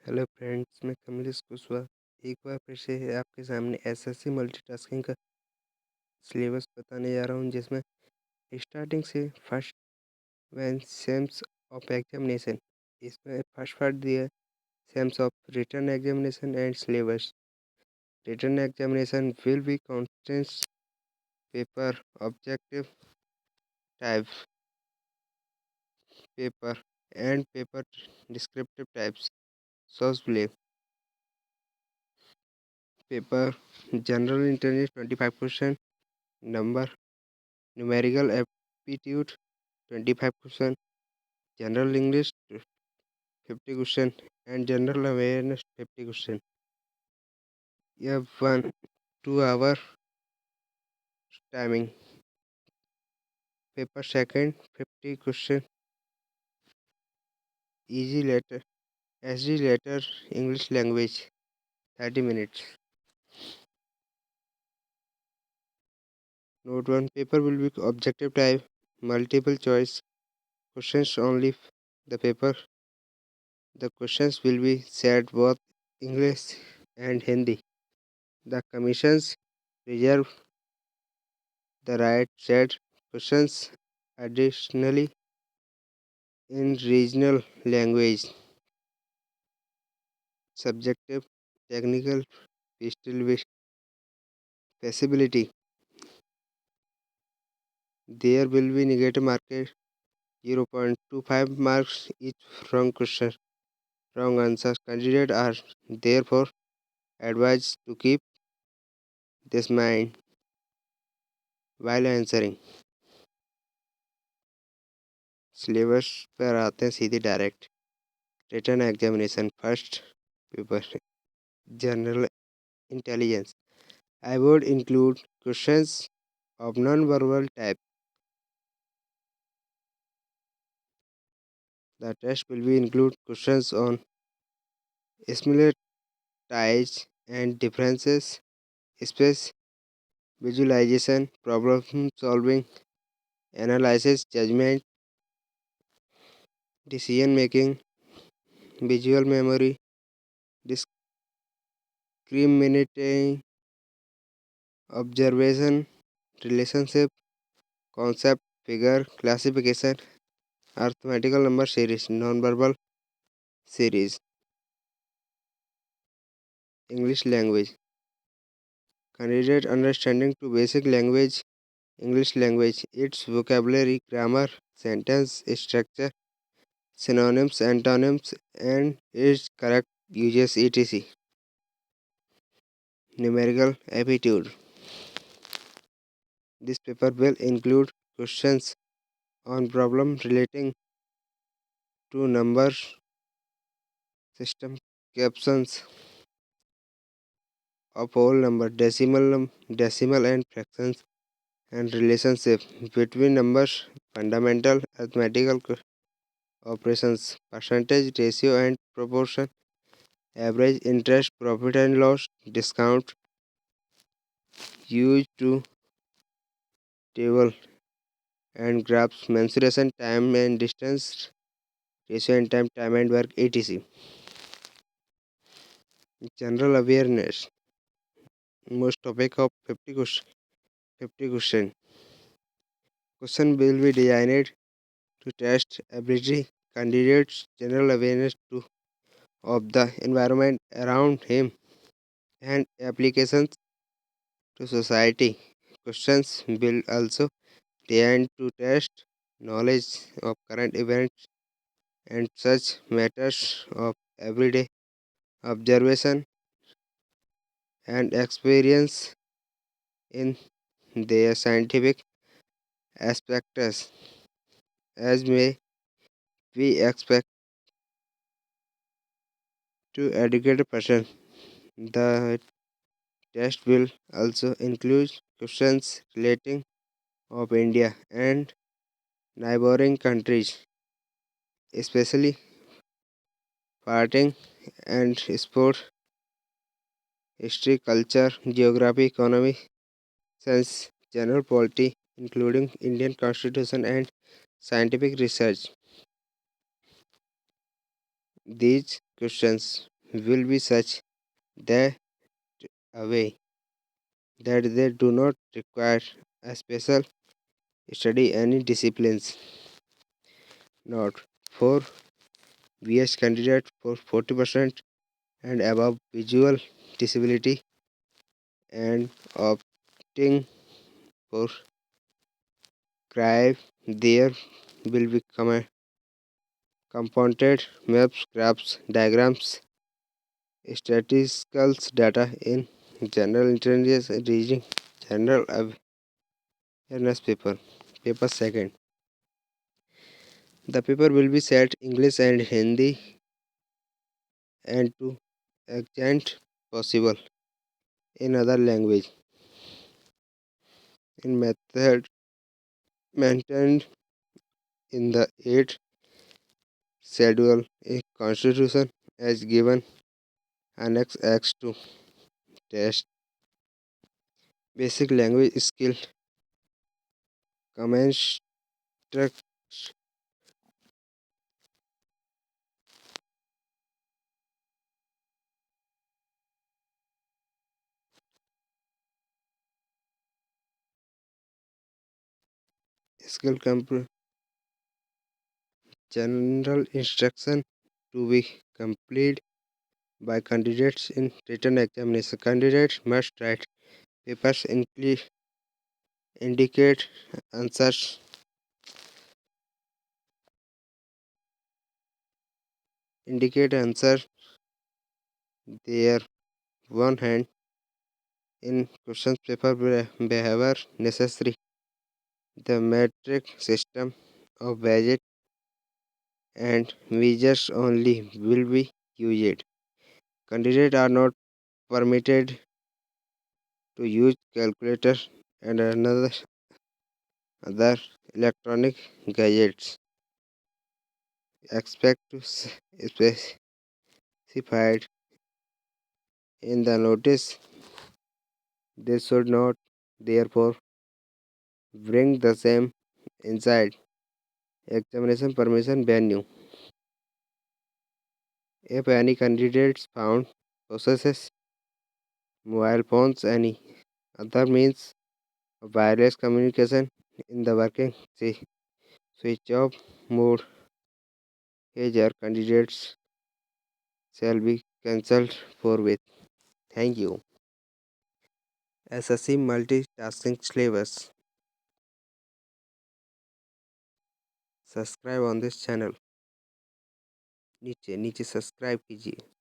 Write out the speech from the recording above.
Hello friends, मैं कमलेश कुशवाहा एक बार फिर से आपके सामने एसएससी मल्टीटास्किंग का सिलेबस बताने जा रहा हूँ, जिसमें स्टार्टिंग से first one schemes of examination. इसमें फर्स्ट पार्ट दिया है schemes of written examination and syllabus. Written examination will be contents paper objective type paper and paper descriptive types source believe paper general intelligence 25%, number numerical aptitude 25 question, general English 50 question, and general awareness 50 question. You have 1 2 hour timing. Paper second 50 question, easy letter, SD letter, English language 30 minutes. Note 1, paper will be objective type, multiple choice questions only. The questions will be said both English and Hindi. The commissions reserve the right set questions additionally in regional language. Subjective, technical, pistol feasibility. There will be negative market 0.25 marks each wrong question. Wrong answers. Candidates are therefore advised to keep this mind while answering. Syllabus पर आते हैं सीधे direct. Written examination first paper general intelligence. I would include questions of non-verbal type. The test will be include questions on similar ties and differences, space visualization, problem solving, analysis, judgment, decision making, visual memory, discriminating, observation, relationship, concept, figure, classification, arithmetical number series, non-verbal series, English language. Candidate understanding to basic language, English language, its vocabulary, grammar, sentence structure, synonyms, antonyms, and its correct uses, etc. Numerical aptitude. This paper will include questions on problem relating to number system, captions of whole number, decimal and fractions, and relationship between numbers, fundamental arithmetical operations, percentage, ratio and proportion, average interest, profit and loss, discount, used to table and graphs, mensuration, time and distance, ratio and time and work, etc. General awareness. Most topic of 50 question. 50 question. Question will be designed to test ability candidates general awareness of the environment around him and applications to society. Questions will also tend to test knowledge of current events and such matters of everyday observation and experience in their scientific aspects, as may we expect to educate a person. The test will also include questions relating of India and neighboring countries, especially farting and sport, history, culture, geography, economy, science, general polity, including Indian constitution and scientific research. These questions will be such that away that they do not require a special study any disciplines. Not for VH candidate for 40% and above visual disability and opting for CRIVE, there will be compounded maps, graphs, diagrams, statistical data in general intelligence reading general awareness paper. Paper second. The paper will be set English and Hindi and to extent possible in other language. In method maintained in the 8th schedule a constitution as given annex X to test basic language skill commence skill general instruction to be complete by candidates in written examination. Candidates must write papers indicate answers indicate answer their one hand in question paper behavior necessary. The metric system of budget and measures only will be used. Candidates are not permitted to use calculator and other electronic gadgets. Expect to specified in the notice. They should not therefore bring the same inside examination permission venue. If any candidates found possesses mobile phones, any other means of wireless communication in the working switch off mode, his or candidates shall be cancelled forthwith. Thank you. SSC multitasking syllabus. Subscribe on this channel नीचे नीचे subscribe कीजिए।